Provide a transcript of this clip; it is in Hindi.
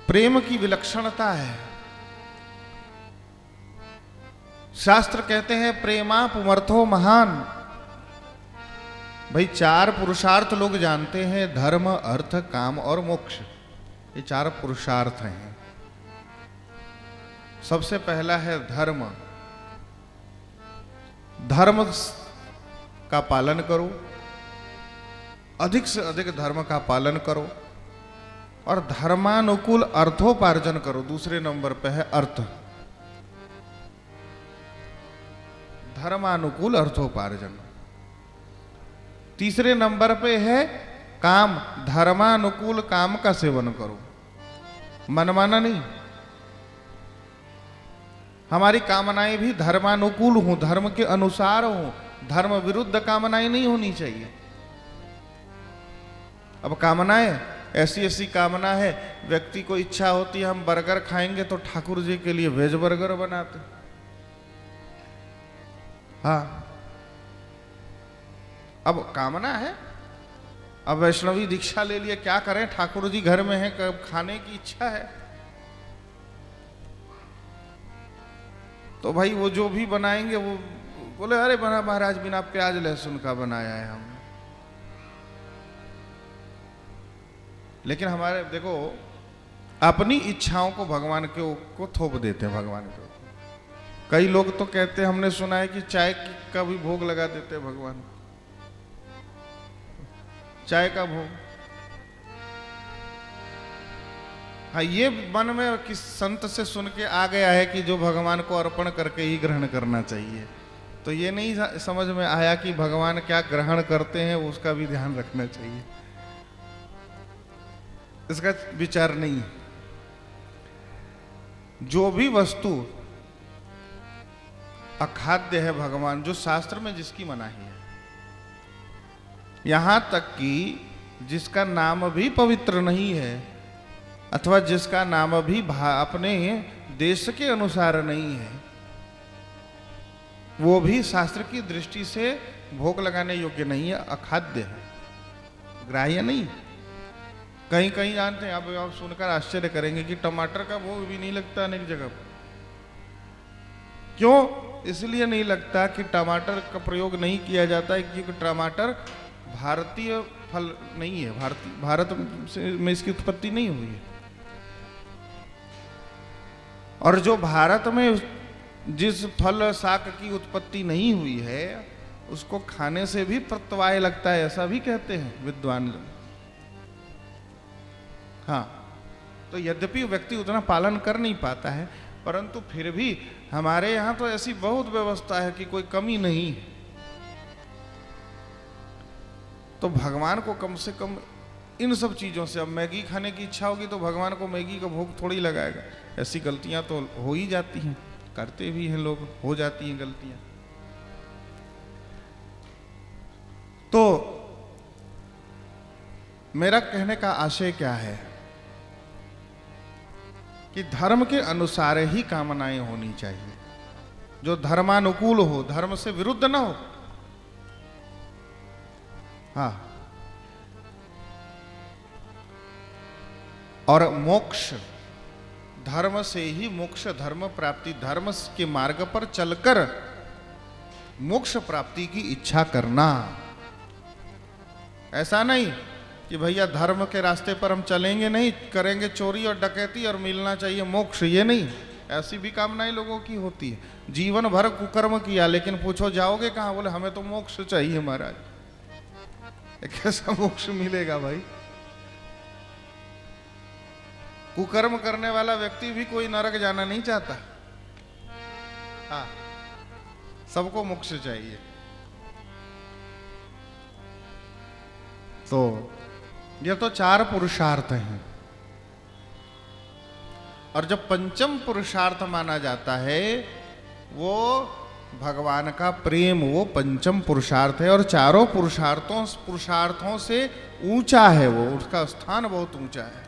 प्रेम की विलक्षणता है। शास्त्र कहते हैं प्रेमापुमर्थो महान। भाई चार पुरुषार्थ लोग जानते हैं, धर्म, अर्थ, काम और मोक्ष। ये चार पुरुषार्थ हैं। सबसे पहला है धर्म। धर्म का पालन करो, अधिक से अधिक धर्म का पालन करो और धर्मानुकूल अर्थोपार्जन करो। दूसरे नंबर पे है अर्थ, धर्मानुकूल अर्थोपार्जन। तीसरे नंबर पे है काम, धर्मानुकूल काम का सेवन करो, मनमाना नहीं। हमारी कामनाएं भी धर्मानुकूल हों, धर्म के अनुसार हों, धर्म विरुद्ध कामनाएं नहीं होनी चाहिए। अब कामनाएं ऐसी ऐसी कामना है, व्यक्ति को इच्छा होती है हम बर्गर खाएंगे तो ठाकुर जी के लिए वेज बर्गर बनाते। हाँ, अब कामना है, अब वैष्णवी दीक्षा ले लिए, क्या करें, ठाकुर जी घर में है, खाने की इच्छा है तो भाई वो जो भी बनाएंगे वो बोले अरे बना महाराज बिना प्याज लहसुन का बनाया है हमने। लेकिन हमारे देखो अपनी इच्छाओं को भगवान को थोप देते हैं भगवान के ऊपर। कई लोग तो कहते हैं, हमने सुना है कि चाय का भी भोग लगा देते हैं भगवान, चाय का भोग। हाँ, ये मन में किस संत से सुन के आ गया है कि जो भगवान को अर्पण करके ही ग्रहण करना चाहिए। तो ये नहीं समझ में आया कि भगवान क्या ग्रहण करते हैं उसका भी ध्यान रखना चाहिए, इसका विचार नहीं। जो भी वस्तु अखाद्य है भगवान, जो शास्त्र में जिसकी मनाही है, यहां तक कि जिसका नाम भी पवित्र नहीं है अथवा जिसका नाम भी अपने देश के अनुसार नहीं है, वो भी शास्त्र की दृष्टि से भोग लगाने योग्य नहीं है, अखाद्य है, ग्राह्य नहीं। कहीं कहीं जानते हैं, अब आप सुनकर आश्चर्य करेंगे कि टमाटर का भोग भी नहीं लगता अनेक जगह पर। क्यों? इसलिए नहीं लगता कि टमाटर का प्रयोग नहीं किया जाता है क्योंकि टमाटर भारतीय फल नहीं है, भारत में इसकी उत्पत्ति नहीं हुई है। और जो भारत में जिस फल शाक की उत्पत्ति नहीं हुई है उसको खाने से भी प्रत्यवाय लगता है, ऐसा भी कहते हैं विद्वान लोग। हाँ, तो यद्यपि व्यक्ति उतना पालन कर नहीं पाता है, परंतु फिर भी हमारे यहाँ तो ऐसी बहुत व्यवस्था है कि कोई कमी नहीं है। तो भगवान को कम से कम इन सब चीज़ों से, अब मैगी खाने की इच्छा होगी तो भगवान को मैगी का भोग थोड़ी लगाएगा। ऐसी गलतियां तो हो ही जाती हैं, करते भी हैं लोग, हो जाती हैं गलतियां। तो मेरा कहने का आशय क्या है कि धर्म के अनुसार ही कामनाएं होनी चाहिए, जो धर्मानुकूल हो, धर्म से विरुद्ध ना हो। हाँ, और मोक्ष, धर्म से ही मोक्ष, धर्म प्राप्ति, धर्म के मार्ग पर चलकर मोक्ष प्राप्ति की इच्छा करना। ऐसा नहीं कि भैया धर्म के रास्ते पर हम चलेंगे नहीं, करेंगे चोरी और डकैती और मिलना चाहिए मोक्ष, ये नहीं। ऐसी भी कामनाएं लोगों की होती है, जीवन भर कुकर्म किया लेकिन पूछो जाओगे कहाँ, बोले हमें तो मोक्ष चाहिए महाराज। कैसा मोक्ष मिलेगा भाई? कुकर्म करने वाला व्यक्ति भी कोई नरक जाना नहीं चाहता। हाँ, सबको मोक्ष चाहिए। तो ये तो चार पुरुषार्थ हैं, और जब पंचम पुरुषार्थ माना जाता है वो भगवान का प्रेम, वो पंचम पुरुषार्थ है। और चारों पुरुषार्थों से ऊंचा है वो, उसका स्थान बहुत ऊंचा है।